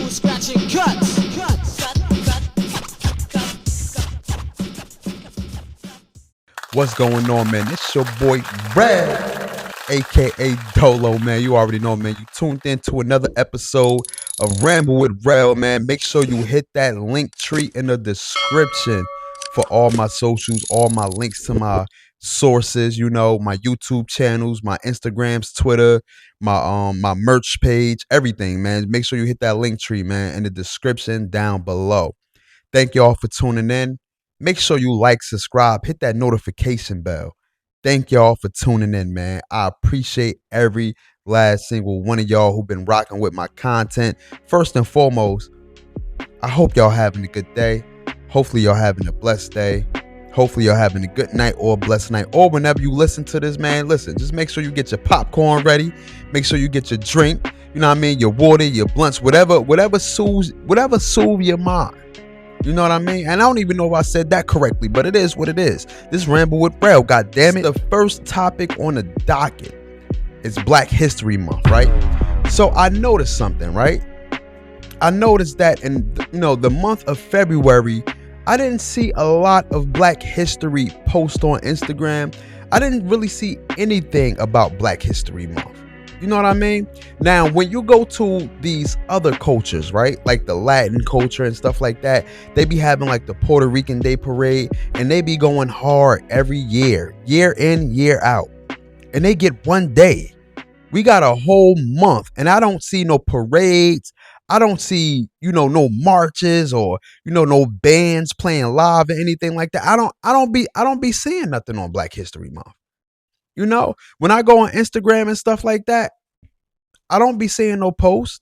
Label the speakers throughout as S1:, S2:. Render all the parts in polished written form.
S1: from scratching cuts.
S2: What's going on, man? It's your boy Red, aka Dolo, man. You already know, man. You tuned in to another episode of Ramble Wit Rell, man. Make sure you hit that LinkTree in the description for all my socials, all my links to my sources, you know, my YouTube channels, my Instagrams, Twitter, my merch page, everything, man. Make sure you hit that LinkTree, man, in the description down below. Thank y'all for tuning in. Make sure you like, subscribe, hit that notification bell. Thank y'all for tuning in, man. I appreciate every last single one of y'all who've been rocking with my content. First and foremost, I hope y'all having a good day. Hopefully y'all having a blessed day. Hopefully y'all having a good night or a blessed night. Or whenever you listen to this, man, listen, just make sure you get your popcorn ready. Make sure you get your drink, you know what I mean? Your water, your blunts, whatever soothes your mind. You know what I mean? And I don't even know if I said that correctly, but it is what it is. This Ramble Wit Rell, God damn it. The first topic on the docket is Black History Month, right? So I noticed something, right? I noticed that in the month of February, I didn't see a lot of Black History posts on Instagram. I didn't really see anything about Black History Month. You know what I mean? Now, when you go to these other cultures, right? Like the Latin culture and stuff like that, they be having like the Puerto Rican Day Parade, and they be going hard every year in, year out. And they get one day. We got a whole month, and I don't see no parades. I don't see, no marches or, no bands playing live or anything like that. I don't be seeing nothing on Black History Month. When I go on Instagram and stuff like that, I don't be seeing no posts.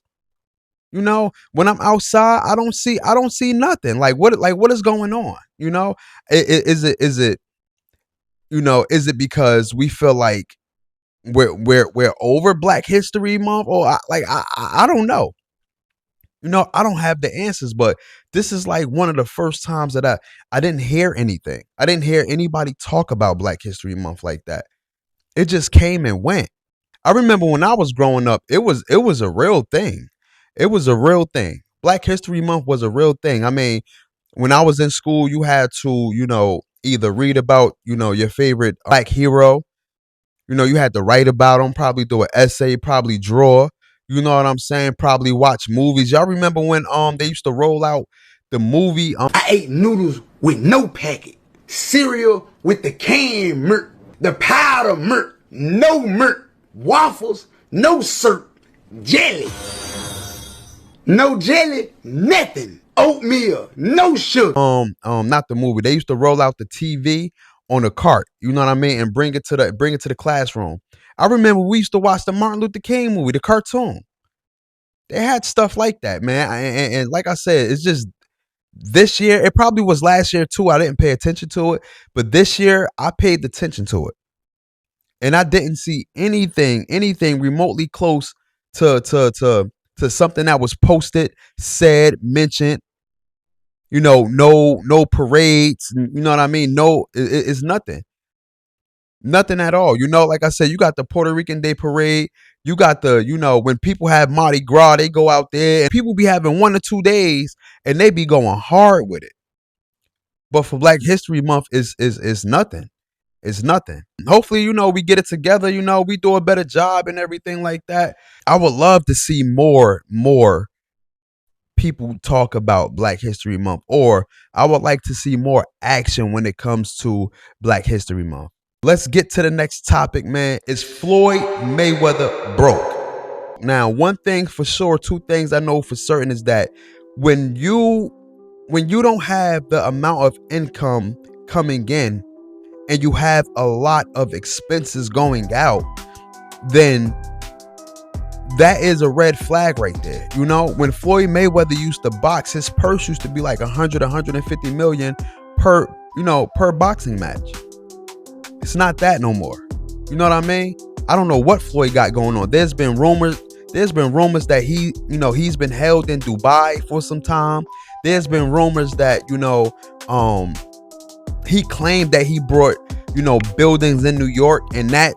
S2: When I'm outside, I don't see nothing. Like what is going on? Is it because we feel like we're over Black History Month, or I don't know. I don't have the answers, but this is like one of the first times that I didn't hear anything. I didn't hear anybody talk about Black History Month like that. It just came and went. I remember when I was growing up, it was a real thing. It was a real thing. Black History Month was a real thing. I mean, when I was in school, you had to, either read about, your favorite Black hero. You had to write about them, probably do an essay, probably draw. You know what I'm saying? Probably watch movies. Y'all remember when they used to roll out the movie?
S3: I ate noodles with no packet, cereal with the canned milk, the powder milk, no milk, waffles, no syrup, jelly, no jelly, nothing, oatmeal, no sugar.
S2: Not the movie. They used to roll out the TV on a cart. You know what I mean, and bring it to the classroom. I remember we used to watch the Martin Luther King movie, the cartoon. They had stuff like that, man. And like I said, it's just this year. It probably was last year too. I didn't pay attention to it, but this year I paid attention to it, and I didn't see anything remotely close to something that was posted, said, mentioned. No parades. You know what I mean? No, it's nothing. Nothing at all. Like I said, you got the Puerto Rican Day Parade. You got the, when people have Mardi Gras, they go out there and people be having 1 or 2 days and they be going hard with it. But for Black History Month, is nothing. It's nothing. Hopefully, we get it together. We do a better job and everything like that. I would love to see more people talk about Black History Month, or I would like to see more action when it comes to Black History Month. Let's get to the next topic, man. Is Floyd Mayweather broke? Now, one thing for sure, 2 things I know for certain is that when you don't have the amount of income coming in and you have a lot of expenses going out, then that is a red flag right there. When Floyd Mayweather used to box, his purse used to be like 150 million per boxing match. It's not that no more. You know what I mean? I don't know what Floyd got going on. There's been rumors that he's been held in Dubai for some time. There's been rumors that, he claimed that he brought, buildings in New York, and that,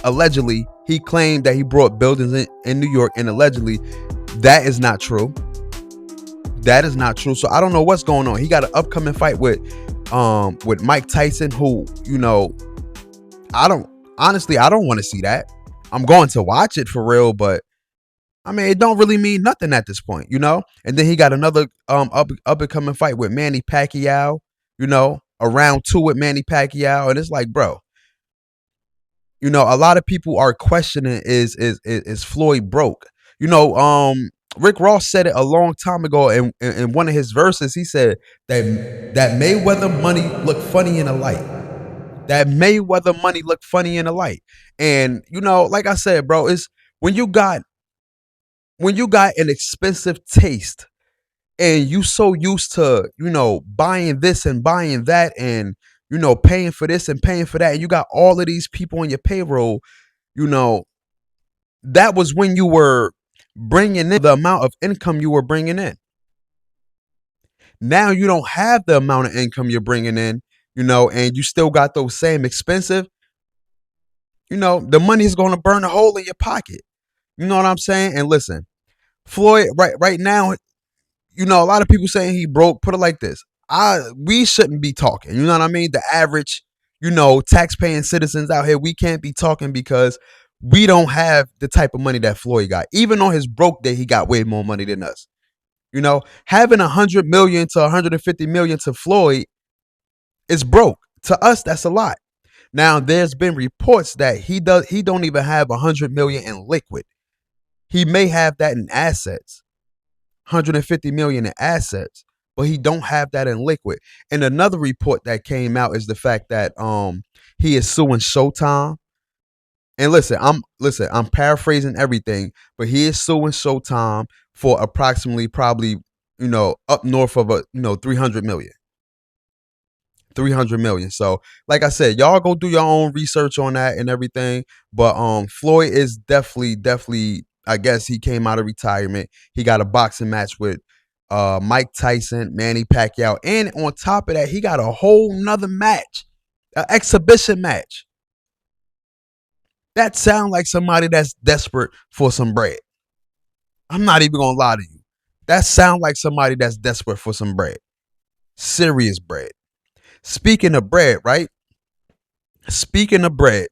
S2: allegedly he claimed that he brought buildings in New York, and allegedly That is not true. That is not true. So I don't know what's going on. He got an upcoming fight with Mike Tyson, who, I don't honestly I don't want to see that. I'm going to watch it for real, but I mean, it don't really mean nothing at this point. And then he got another up and coming fight with Manny Pacquiao, a round 2 with Manny Pacquiao, and it's like, bro, a lot of people are questioning is Floyd broke? Rick Ross said it a long time ago in one of his verses. He said that Mayweather money look funny in the light. That Mayweather money look funny in the light. And like I said, bro, it's when you got an expensive taste and you so used to, buying this and buying that and, paying for this and paying for that. And you got all of these people on your payroll, you know, that was when you were bringing in the amount of income you were bringing in. Now you don't have the amount of income you're bringing in, and you still got those same expensive, the money is going to burn a hole in your pocket. You know what I'm saying? And listen, Floyd, right now, a lot of people saying he broke. Put it like this: we shouldn't be talking. You know what I mean? The average, tax-paying citizens out here, we can't be talking because we don't have the type of money that Floyd got. Even on his broke day, he got way more money than us. Having 100 million to 150 million to Floyd is broke. To us, that's a lot. Now, there's been reports that he don't even have 100 million in liquid. He may have that in assets. 150 million in assets, but he don't have that in liquid. And another report that came out is the fact that he is suing Showtime. And I'm paraphrasing everything, but he is suing Showtime for approximately probably, up north of 300 million. 300 million. So, like I said, y'all go do your own research on that and everything. But Floyd is definitely, I guess he came out of retirement. He got a boxing match with Mike Tyson, Manny Pacquiao, and on top of that, he got a whole nother match, an exhibition match. That sounds like somebody that's desperate for some bread. I'm not even gonna lie to you. That sounds like somebody that's desperate for some bread. Serious bread. Speaking of bread, right? Speaking of bread,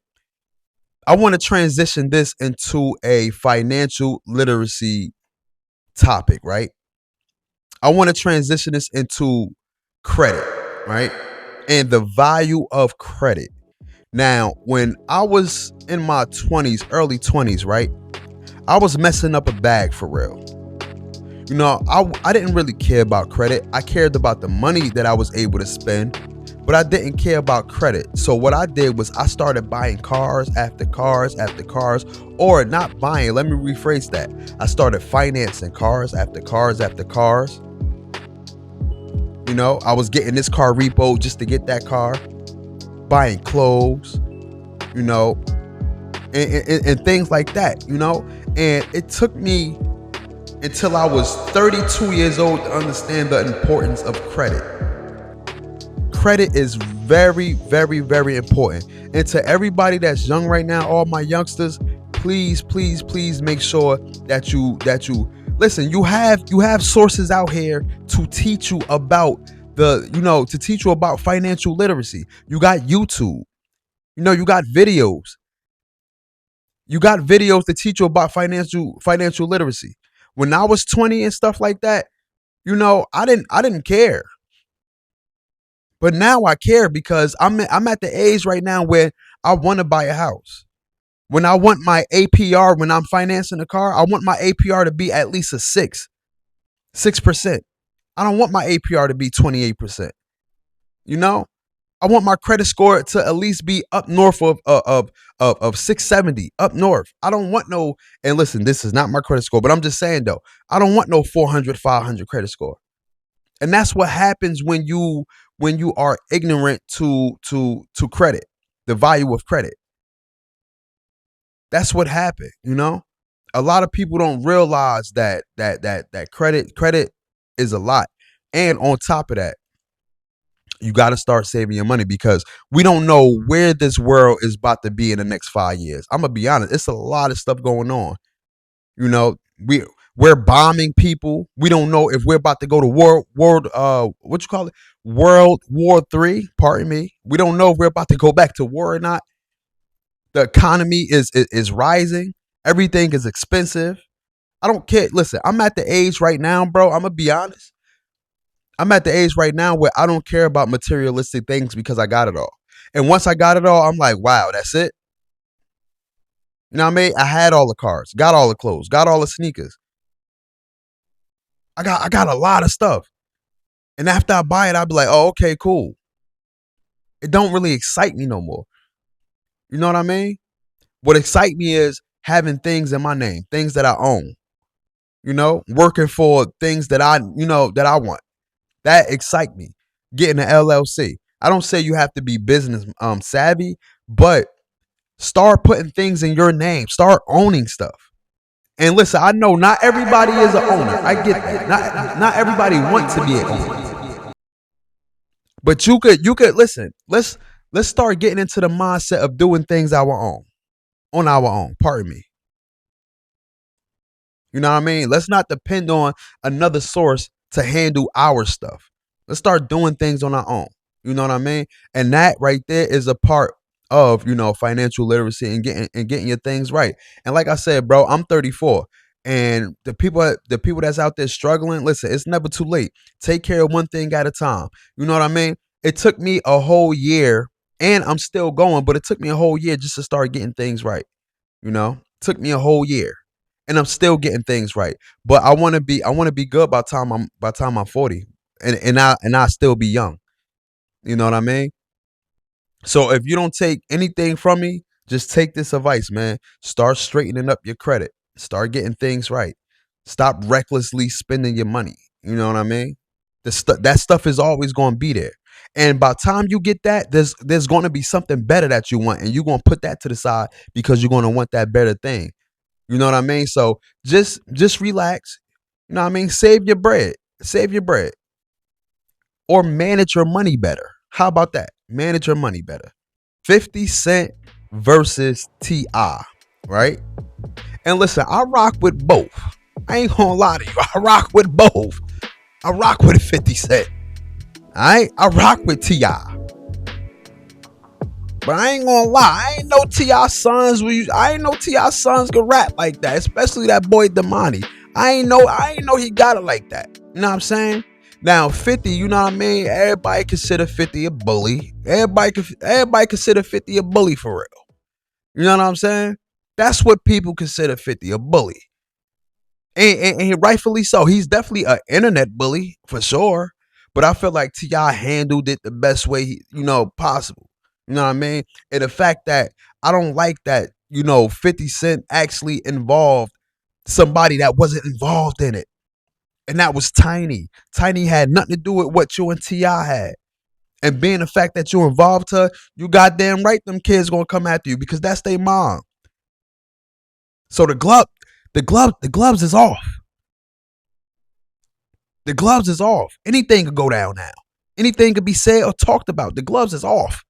S2: I want to transition this into a financial literacy topic, right? I want to transition this into credit, right? And the value of credit. Now, when I was in my 20s, early 20s, right? I was messing up a bag for real. I didn't really care about credit. I cared about the money that I was able to spend, but I didn't care about credit. So what I did was I started buying cars after cars after cars, or not buying, let me rephrase that. I started financing cars after cars after cars. I was getting this car repo just to get that car, buying clothes, and things like that, and it took me until I was 32 years old to understand the importance of credit. Credit is very, very, very important. And to everybody that's young right now, all my youngsters, please, please, please make sure that you listen. You have sources out here to teach you about to teach you about financial literacy. You got YouTube. You got videos. You got videos to teach you about financial literacy. When I was 20 and stuff like that, I didn't care. But now I care because I'm at the age right now where I want to buy a house. When I want my APR, when I'm financing a car, I want my APR to be at least a 6%. I don't want my APR to be 28%. I want my credit score to at least be up north of 670, up north. I don't want no, and listen, this is not my credit score, but I'm just saying though, I don't want no 400, 500 credit score. And that's what happens when you are ignorant to credit, the value of credit. That's what happened, A lot of people don't realize that credit is a lot. And on top of that, you got to start saving your money because we don't know where this world is about to be in the next 5 years. I'm going to be honest. It's a lot of stuff going on. We We're bombing people. We don't know if we're about to go to World War III. Pardon me. We don't know if we're about to go back to war or not. The economy is rising. Everything is expensive. I don't care. Listen, I'm at the age right now, bro. I'm gonna be honest. I'm at the age right now where I don't care about materialistic things because I got it all. And once I got it all, I'm like, wow, that's it. You know what I mean? I had all the cars, got all the clothes, got all the sneakers. I got a lot of stuff. And after I buy it, I'll be like, oh, okay, cool. It don't really excite me no more. You know what I mean? What excites me is having things in my name, things that I own. You know, working for things that I want. That excite me. Getting an LLC. I don't say you have to be business savvy, but start putting things in your name. Start owning stuff. And listen, I know not everybody is an owner. I get that. Not everybody wants to be an owner. But you could listen. Let's start getting into the mindset of doing things on our own. Pardon me. You know what I mean? Let's not depend on another source to handle our stuff. Let's start doing things on our own. You know what I mean? And that right there is a part of, financial literacy and getting your things right. And like I said, bro, I'm 34. And the people that's out there struggling, listen, it's never too late. Take care of one thing at a time. You know what I mean? It took me a whole year, and I'm still going, but it took me a whole year just to start getting things right. Took me a whole year. And I'm still getting things right. But I want to be good by the time I'm 40. And I still be young. You know what I mean? So if you don't take anything from me, just take this advice, man. Start straightening up your credit. Start getting things right. Stop recklessly spending your money. You know what I mean? That stuff is always going to be there. And by the time you get that, there's going to be something better that you want. And you're going to put that to the side because you're going to want that better thing. You know what I mean? So just relax. You know what I mean? Save your bread. Or manage your money better. How about that? Manage your money better. 50 Cent versus T.I., right? And listen, I rock with both. I ain't gonna lie to you. I rock with both. I rock with 50 Cent. Alright? I rock with T.I. But I ain't gonna lie. I ain't know T.I. sons could rap like that. Especially that boy Damani. I ain't know he got it like that. You know what I'm saying? Now 50, you know what I mean? Everybody consider 50 a bully. Everybody consider 50 a bully for real. You know what I'm saying? That's what people consider 50 a bully. And he rightfully so. He's definitely an internet bully for sure. But I feel like T.I. handled it the best way possible. You know what I mean? And the fact that I don't like that, 50 Cent actually involved somebody that wasn't involved in it. And that was Tiny. Tiny had nothing to do with what you and T.I. had. And being the fact that you involved her, you goddamn right them kids gonna come after you because that's their mom. So the gloves is off. The gloves is off. Anything could go down now. Anything could be said or talked about. The gloves is off.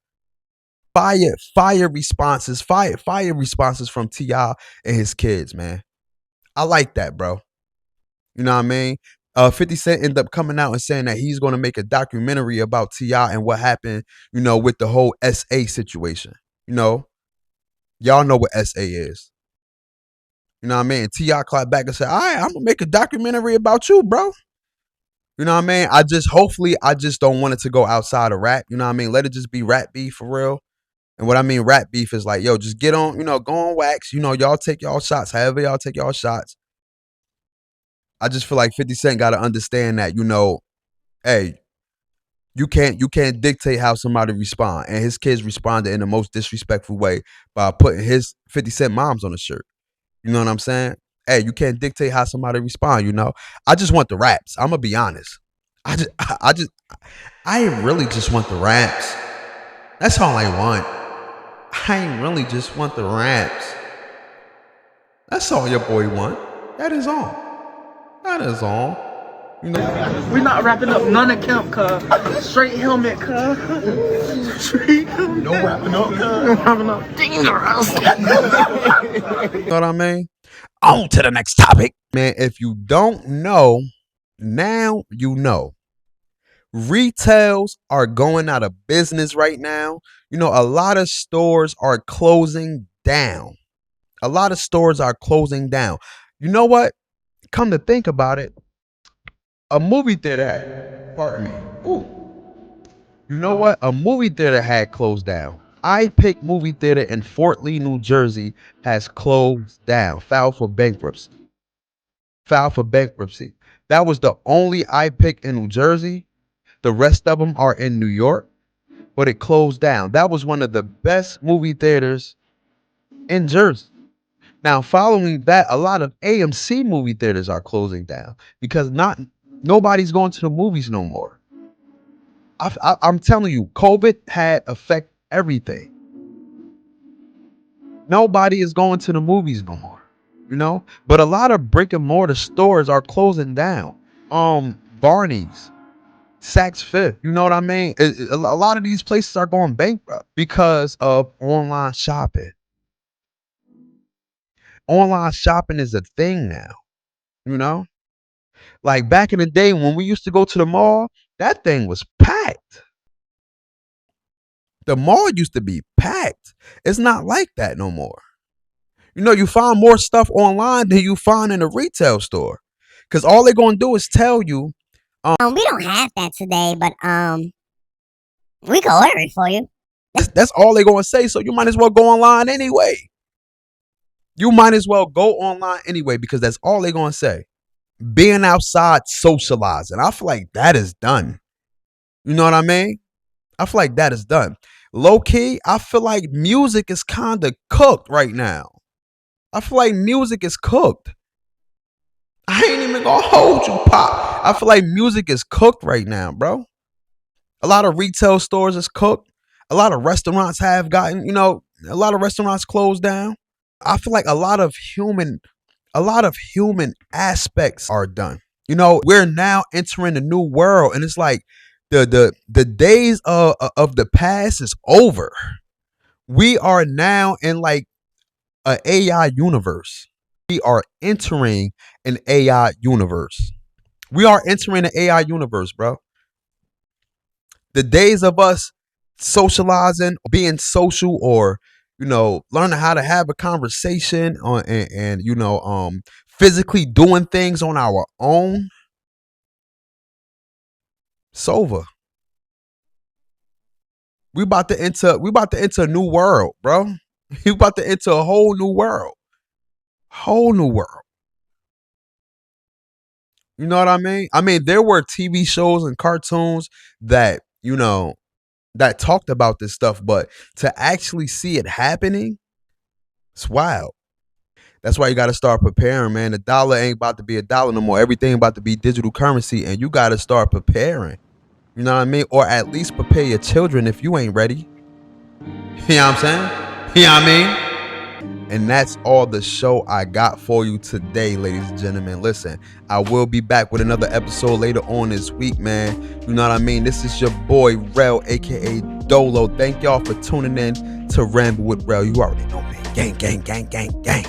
S2: Fire responses from T.I. and his kids, man. I like that, bro. You know what I mean? 50 Cent ended up coming out and saying that he's going to make a documentary about T.I. and what happened, with the whole SA situation. Y'all know what SA is. You know what I mean? T.I. clapped back and said, all right, I'm going to make a documentary about you, bro. You know what I mean? I just don't want it to go outside of rap. You know what I mean? Let it just be rap beef for real. And what I mean rap beef is like, yo, just get on, go on wax. Y'all take y'all shots. However y'all take y'all shots. I just feel like 50 Cent got to understand that, hey, you can't dictate how somebody respond. And his kids responded in the most disrespectful way by putting his 50 Cent moms on the shirt. You know what I'm saying? Hey, you can't dictate how somebody respond, I just want the raps. I'm going to be honest. I really just want the raps. That's all I want. I really just want the raps. That's all your boy want. That is all. That is all.
S1: We're not wrapping up none of camp, cuz. Straight helmet, cuz. Straight helmet.
S2: No wrapping up, cuz.
S1: No wrapping up.
S2: You know what I mean? On to the next topic. Man, if you don't know, now you know. Retails are going out of business right now. A lot of stores are closing down. A lot of stores are closing down. You know what? Come to think about it, a movie theater, pardon me. Ooh. You know what? A movie theater had closed down. I Pick movie theater in Fort Lee, New Jersey has closed down. Filed for bankruptcy. Filed for bankruptcy. That was the only I Pick in New Jersey. The rest of them are in New York, but it closed down. That was one of the best movie theaters in Jersey. Now, following that, a lot of AMC movie theaters are closing down because nobody's going to the movies no more. I'm telling you, COVID had affect everything. Nobody is going to the movies no more. But a lot of brick and mortar stores are closing down. Barney's, Saks Fifth, you know what I mean? A lot of these places are going bankrupt because of online shopping. Online shopping is a thing now, you know? Like back in the day when we used to go to the mall, that thing was packed. The mall used to be packed. It's not like that no more. You find more stuff online than you find in a retail store. Because all they're going to do is tell you,
S4: we don't have that today, but we can order it for you.
S2: that's all they're going to say. So you might as well go online anyway. You might as well go online anyway because that's all they're going to say. Being outside, socializing. I feel like that is done. You know what I mean? I feel like that is done. Low key, I feel like music is kind of cooked right now. I feel like music is cooked. I ain't even gonna hold you, Pop. I feel like music is cooked right now, bro. A lot of retail stores is cooked. A lot of restaurants have gotten, a lot of restaurants closed down. I feel like a lot of human aspects are done. We're now entering a new world, and it's like the days of the past is over. We are now in like an AI universe. We are entering an AI universe. We are entering an AI universe, bro. The days of us socializing, being social, or learning how to have a conversation on and physically doing things on our own, it's over. We about to enter a new world, bro. We about to enter a whole new world. Whole new world. You know what I mean? I mean, there were TV shows and cartoons that, that talked about this stuff, but to actually see it happening, it's wild. That's why you got to start preparing, man. The dollar ain't about to be a dollar no more. Everything about to be digital currency, and you got to start preparing. You know what I mean? Or at least prepare your children if you ain't ready. You know what I'm saying? You know what I mean? And that's all the show I got for you today, ladies and gentlemen. Listen, I will be back with another episode later on this week, man. You know what I mean? This is your boy, Rell, a.k.a. Dolo. Thank y'all for tuning in to Ramble Wit Rell. You already know, man. Gang, gang, gang, gang, gang.